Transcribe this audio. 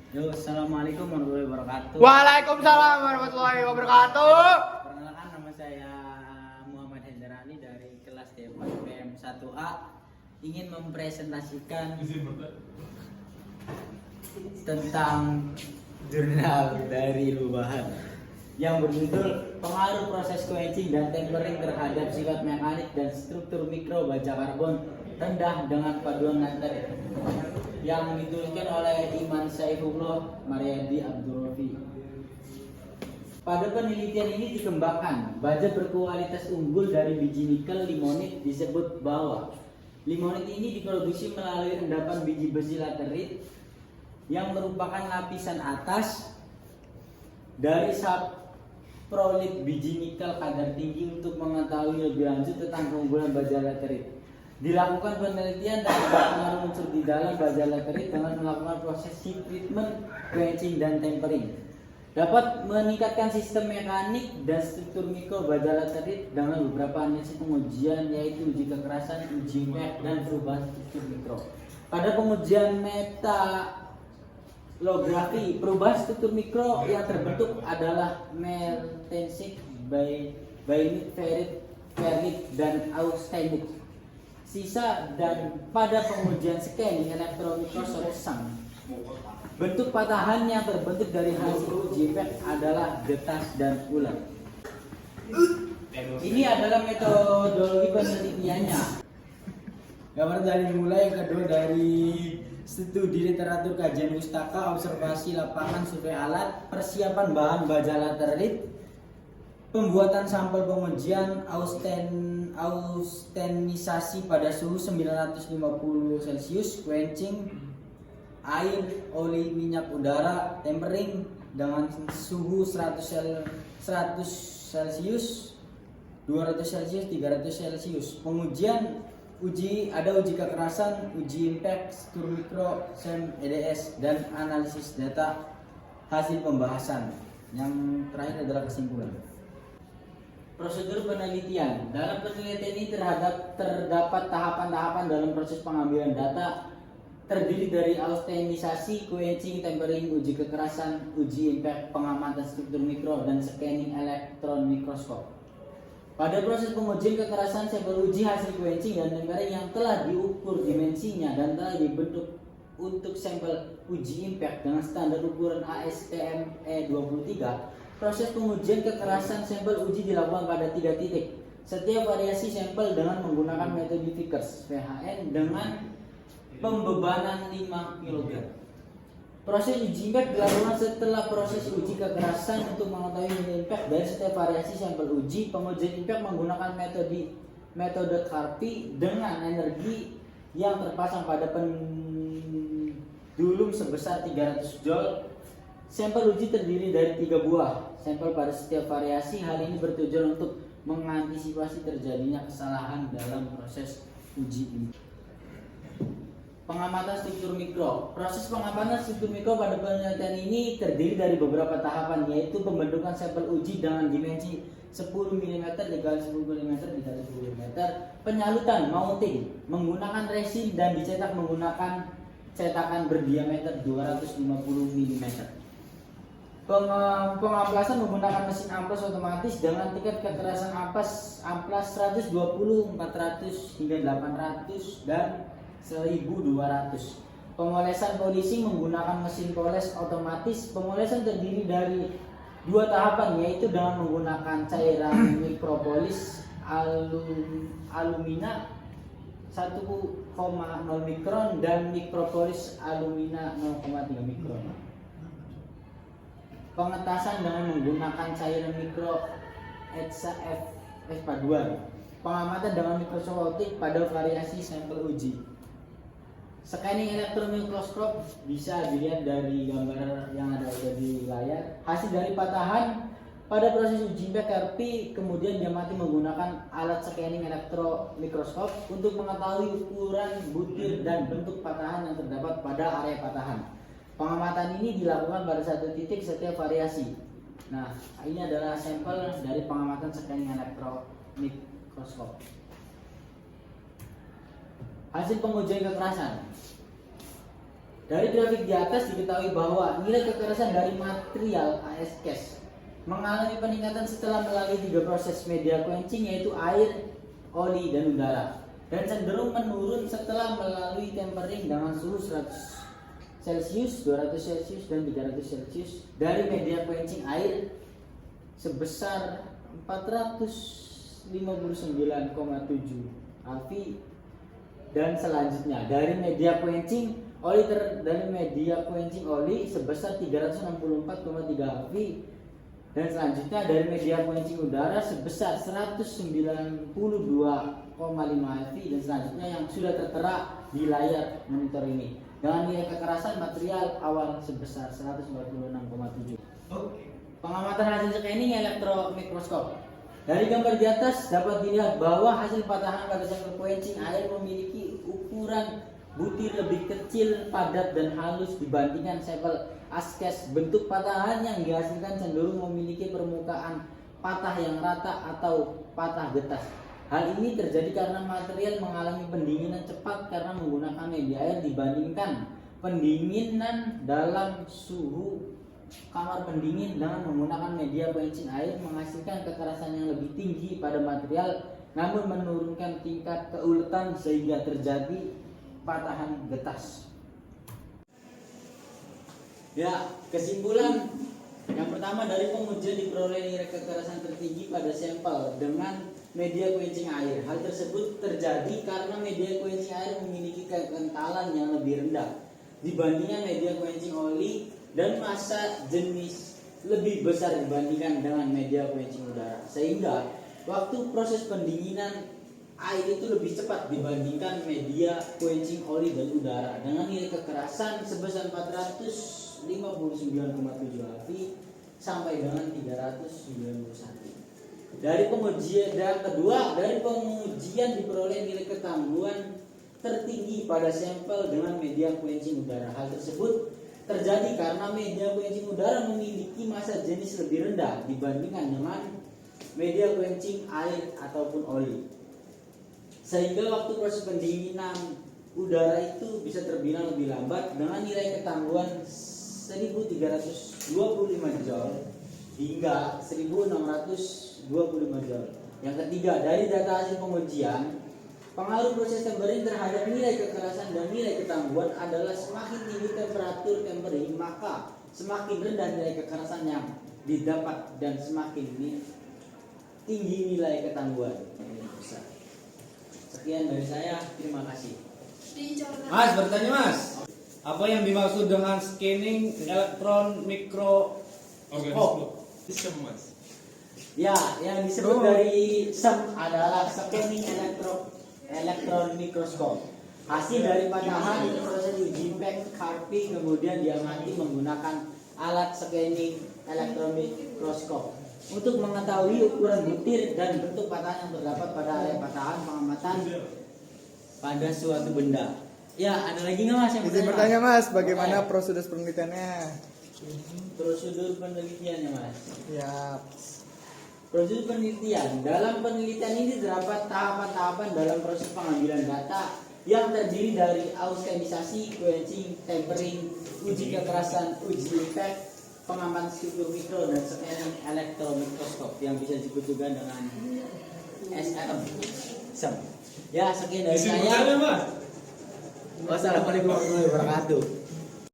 Yo, assalamualaikum warahmatullahi wabarakatuh. Waalaikumsalam warahmatullahi wabarakatuh. Perkenalkan, nama saya Muhammad Hendrani dari kelas D4 PM 1A. Ingin mempresentasikan tentang jurnal dari Lubahan yang berjudul Pengaruh Proses Quenching dan Tempering terhadap sifat mekanik dan struktur mikro baja karbon rendah dengan paduan nanterit, yang dituliskan oleh Iman Saifullah Mariadi Abdurrafi. Pada penelitian ini dikembangkan baja berkualitas unggul dari biji nikel limonit disebut bahwa limonit ini diproduksi melalui endapan biji besi laterit yang merupakan lapisan atas dari saprolit biji nikel kadar tinggi. Untuk mengetahui lebih lanjut tentang keunggulan baja laterit, dilakukan penelitian dan pengaruh unsur di dalam baja laterit dengan melakukan proses heat treatment, quenching, dan tempering. Dapat meningkatkan sistem mekanik dan struktur mikro baja laterit dengan beberapa analisis pengujian, yaitu uji kekerasan, uji impact, dan perubahan struktur mikro. Pada pengujian metalografi, perubahan struktur mikro yang terbentuk adalah meltensik, bainit, ferrit, dan austenit. Sisa dan pada pengujian scanning elektromikroskop, bentuk patahan yang terbentuk dari hasil uji impact adalah getas dan ulat. Ini adalah metodologi penelitiannya. Gambar dari mulai, yang kedua dari studi literatur, kajian pustaka, observasi lapangan, survei alat, persiapan bahan baja laterit, pembuatan sampel pengujian, austenisasi pada suhu 950 Celcius, quenching, air, oli, minyak, udara, tempering dengan suhu 100 Celcius, 200 Celcius, 300 Celcius. Pengujian uji kekerasan, uji impact, struktur mikro, SEM, EDS, dan analisis data hasil pembahasan. Yang terakhir adalah kesimpulan. Prosedur penelitian. Dalam penelitian ini terdapat tahapan-tahapan dalam proses pengambilan data, terdiri dari austenisasi, quenching, tempering, uji kekerasan, uji impact, pengamatan struktur mikro, dan scanning elektron mikroskop. Pada proses pengujian kekerasan, sampel uji hasil quenching dan tempering yang telah diukur dimensinya dan telah dibentuk untuk sampel uji impact dengan standar ukuran ASTM E23. Proses pengujian kekerasan sampel uji dilakukan pada 3 titik. Setiap variasi sampel dengan menggunakan metode Vickers VHN dengan pembebanan 5 kg. Proses uji impact dilakukan setelah proses uji kekerasan untuk mengetahui nilai impact dari setiap variasi sampel uji. Pengujian impact menggunakan metode Carpi dengan energi yang terpasang pada pendulum sebesar 300 Joule. Sampel uji terdiri dari 3 buah sampel pada setiap variasi. Hal ini bertujuan untuk mengantisipasi terjadinya kesalahan dalam proses uji ini. Pengamatan struktur mikro. Proses pengamatan struktur mikro pada penelitian ini terdiri dari beberapa tahapan, yaitu pembentukan sampel uji dengan dimensi 10 mm dikali 10 mm dikali 10 mm, penyalutan mounting menggunakan resin dan dicetak menggunakan cetakan berdiameter 250 mm. Pengamplasan menggunakan mesin amplas otomatis dengan tingkat kekerasan amplas 120, 400 hingga 800 dan 1200. Pemolesan polishing menggunakan mesin poles otomatis. Pemolesan terdiri dari 2 tahapan, yaitu dengan menggunakan cairan mikropolis alumina 1,0 mikron dan mikropolis alumina 0,3 mikron. Pengetasan dengan menggunakan cairan mikro paduan. Pengamatan dengan mikroskop optik pada variasi sampel uji. Scanning elektron mikroskop bisa dilihat dari gambar yang ada di layar. Hasil dari patahan pada proses uji impact Carpi kemudian diamati menggunakan alat scanning elektron mikroskop untuk mengetahui ukuran, butir, dan bentuk patahan yang terdapat pada area patahan. Pengamatan ini dilakukan pada 1 titik setiap variasi. Nah, ini adalah sampel dari pengamatan scanning elektron mikroskop. Hasil pengujian kekerasan. Dari grafik di atas diketahui bahwa nilai kekerasan dari material AS Cash mengalami peningkatan setelah melalui 3 proses media quenching, yaitu air, oli, dan udara, dan cenderung menurun setelah melalui tempering dengan suhu 100 Celcius, 200 Celcius, dan 300 Celcius dari media quenching air sebesar 459,7 alfi, dan selanjutnya dari media quenching oli sebesar 364,3 alfi, dan selanjutnya dari media quenching udara sebesar 192,5 alfi, dan selanjutnya yang sudah tertera di layar monitor ini dengan nilai kekerasan material awal sebesar 146,7. Pengamatan hasil scanning elektromikroskop. Dari gambar di atas dapat dilihat bahwa hasil patahan pada sampel quenching air memiliki ukuran butir lebih kecil, padat, dan halus dibandingkan sampel ASCAS. Bentuk patahan yang dihasilkan cenderung memiliki permukaan patah yang rata atau patah getas. Hal ini terjadi karena material mengalami pendinginan cepat karena menggunakan media air dibandingkan pendinginan dalam suhu kamar pendingin. Dengan menggunakan media quenching air menghasilkan kekerasan yang lebih tinggi pada material, namun menurunkan tingkat keuletan sehingga terjadi patahan getas. Ya, kesimpulan yang pertama, dari pengujian diperoleh nilai kekerasan tertinggi pada sampel dengan media quenching air. Hal tersebut terjadi karena media quenching air memiliki kekentalan yang lebih rendah dibandingkan media quenching oli dan massa jenis lebih besar dibandingkan dengan media quenching udara, sehingga waktu proses pendinginan air itu lebih cepat dibandingkan media quenching oli dan udara dengan nilai kekerasan sebesar 459,7 alfi sampai dengan 391. Dari pengujian yang kedua, dari pengujian diperoleh nilai ketangguhan tertinggi pada sampel dengan media quenching udara. Hal tersebut terjadi karena media quenching udara memiliki massa jenis lebih rendah dibandingkan dengan media quenching air ataupun oli, sehingga waktu proses pendinginan udara itu bisa terbilang lebih lambat dengan nilai ketangguhan 1325 joule hingga 1625 joule. Yang ketiga, dari data hasil pengujian, pengaruh proses tempering terhadap nilai kekerasan dan nilai ketangguhan adalah semakin tinggi temperatur tempering, maka semakin rendah nilai kekerasan yang didapat dan semakin tinggi nilai ketangguhan. Sekian dari saya, terima kasih. Mas, bertanya Mas, apa yang dimaksud dengan scanning elektron mikroskop? Mas. Ya, yang disebut dari SEM adalah scanning elektron mikroskop. Hasil dari patahan proses uji impact carving kemudian diamati menggunakan alat scanning elektron mikroskop untuk mengetahui ukuran butir dan bentuk patahan yang terdapat pada area patahan pengamatan pada suatu benda. Ya, ada lagi nggak Mas yang Izin bertanya Mas, bagaimana prosedur penelitiannya? Prosedur penelitiannya Mas. Ya. Prosedur penelitian. Dalam penelitian ini terdapat tahapan-tahapan dalam proses pengambilan data yang terdiri dari austenisasi, quenching, tempering, uji kekerasan, uji impact, pengamatan struktur mikro, dan scanning elektromikroskop yang bisa disebut juga dengan SEM. Ya, sekian dari saya. Wassalamualaikum warahmatullahi wabarakatuh.